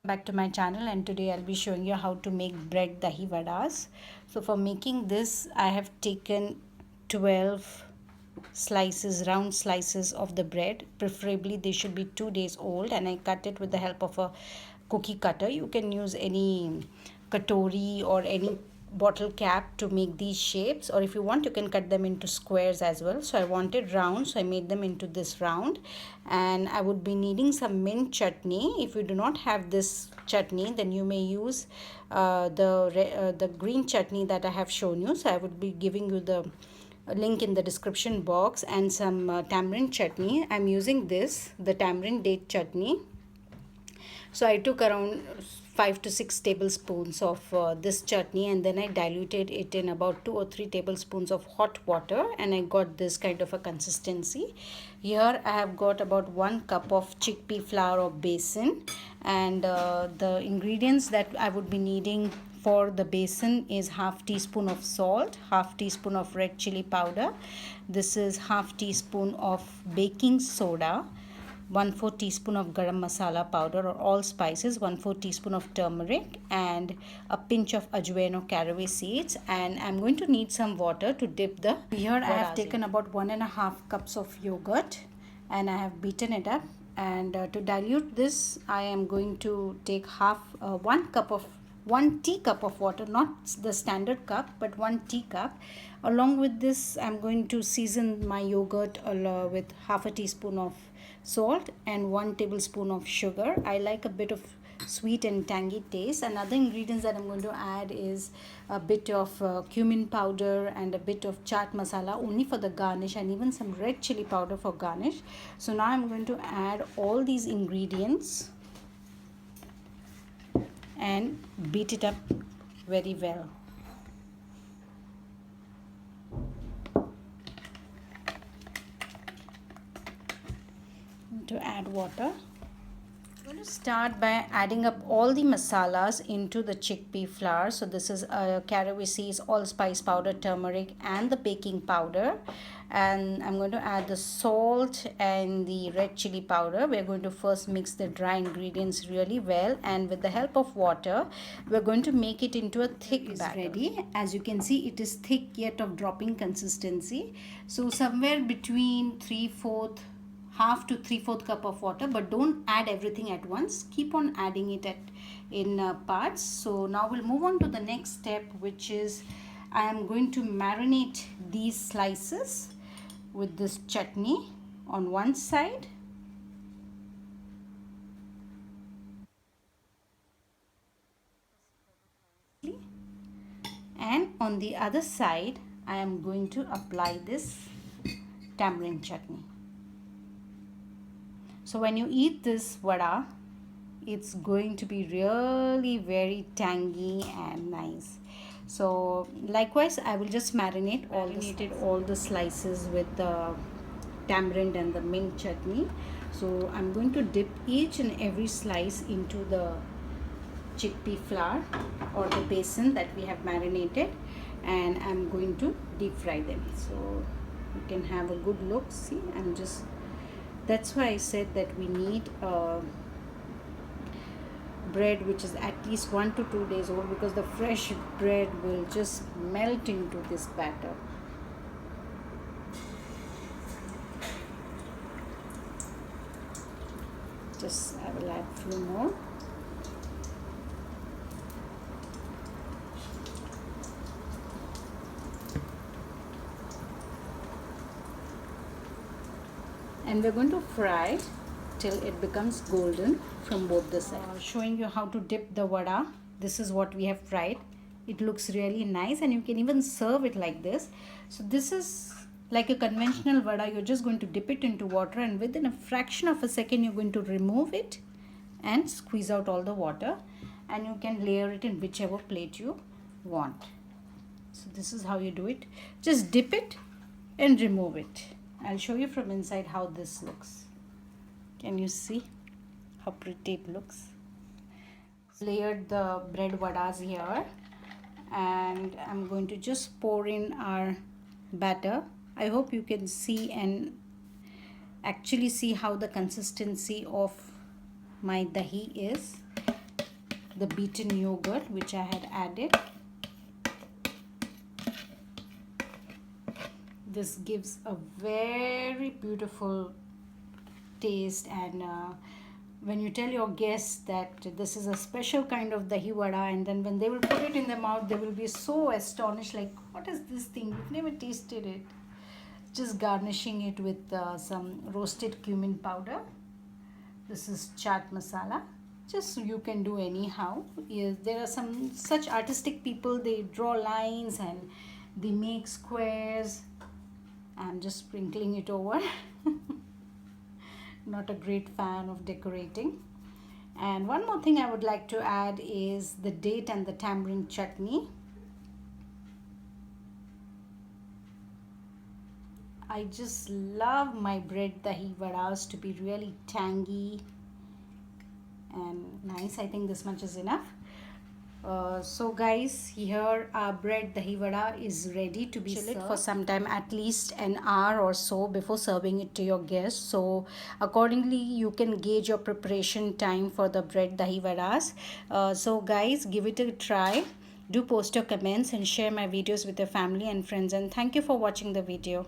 back to my channel, and today I'll be showing you how to make bread dahiwadas. So for making this, I have taken 12 slices, round slices of the bread. Preferably they should be 2 days old, and I cut it with the help of a cookie cutter. You can use any katori or any bottle cap to make these shapes, or if you want you can cut them into squares as well. So I wanted round, so I made them into this round. And I would be needing some mint chutney. If you do not have this chutney, then you may use the green chutney that I have shown you. So I would be giving you the link in the description box, and some tamarind chutney. I'm using this, the tamarind date chutney. So I took around 5 to 6 tablespoons of this chutney, and then I diluted it in about 2 or 3 tablespoons of hot water, and I got this kind of a consistency. Here I have got about 1 cup of chickpea flour or besan, and the ingredients that I would be needing for the besan is half teaspoon of salt, half teaspoon of red chili powder. This is half teaspoon of baking soda, 1/4 teaspoon of garam masala powder or all spices, 1/4 teaspoon of turmeric, and a pinch of Ajwain or caraway seeds. And I'm going to need some water to dip the. Here I have taken about 1.5 cups of yogurt, and I have beaten it up. And to dilute this, I am going to take 1 teacup of water, not the standard cup, but 1 teacup. Along with this, I'm going to season my yogurt with half a teaspoon of salt and 1 tablespoon of sugar. I like a bit of sweet and tangy taste. And other ingredients that I'm going to add is a bit of cumin powder and a bit of chaat masala only for the garnish, and even some red chili powder for garnish. So now I'm going to add all these ingredients and beat it up very well. To add water, I'm going to start by adding up all the masalas into the chickpea flour. So this is caraway seeds, allspice powder, turmeric, and the baking powder. And I'm going to add the salt and the red chili powder. We're going to first mix the dry ingredients really well, and with the help of water we're going to make it into a thick batter. Ready. As you can see, it is thick yet of dropping consistency. So somewhere between half to 3/4 cup of water, but don't add everything at once. Keep on adding it in parts. So now we'll move on to the next step, which is I am going to marinate these slices with this chutney on one side, and on the other side I am going to apply this tamarind chutney. So when you eat this vada, it's going to be really very tangy and nice. So likewise, I will just marinate all the slices with the tamarind and the mint chutney. So I'm going to dip each and every slice into the chickpea flour or the besan that we have marinated, and I'm going to deep fry them. So you can have a good look. See, that's why I said that we need bread which is at least 1 to 2 days old, because the fresh bread will just melt into this batter. I will add a few more. And we're going to fry till it becomes golden from both the sides. Showing you how to dip the vada. This is what we have fried. It looks really nice, and you can even serve it like this. So this is like a conventional vada. You're just going to dip it into water, and within a fraction of a second you're going to remove it and squeeze out all the water, and you can layer it in whichever plate you want. So this is how you do it. Just dip it and remove it. I'll show you from inside how this looks. Can you see how pretty it looks? Layered the bread vadas here, and I'm going to just pour in our batter. I hope you can see and actually see how the consistency of my dahi is. the beaten yogurt which I had added. This gives a very beautiful taste, and when you tell your guests that this is a special kind of dahi vada, and then when they will put it in their mouth, they will be so astonished, like, what is this thing? We've never tasted it. Just garnishing it with some roasted cumin powder. This is chaat masala. Just you can do anyhow. There are some such artistic people, they draw lines and they make squares. I'm just sprinkling it over. Not a great fan of decorating. And one more thing I would like to add is the date and the tamarind chutney. I just love my bread dahi vadas to be really tangy and nice. I think this much is enough. So guys, here our bread dahi vada is ready to be served. Chill it for some time, at least an hour or so before serving it to your guests. So accordingly you can gauge your preparation time for the bread dahi vadas. So guys, give it a try. Do post your comments and share my videos with your family and friends, and thank you for watching the video.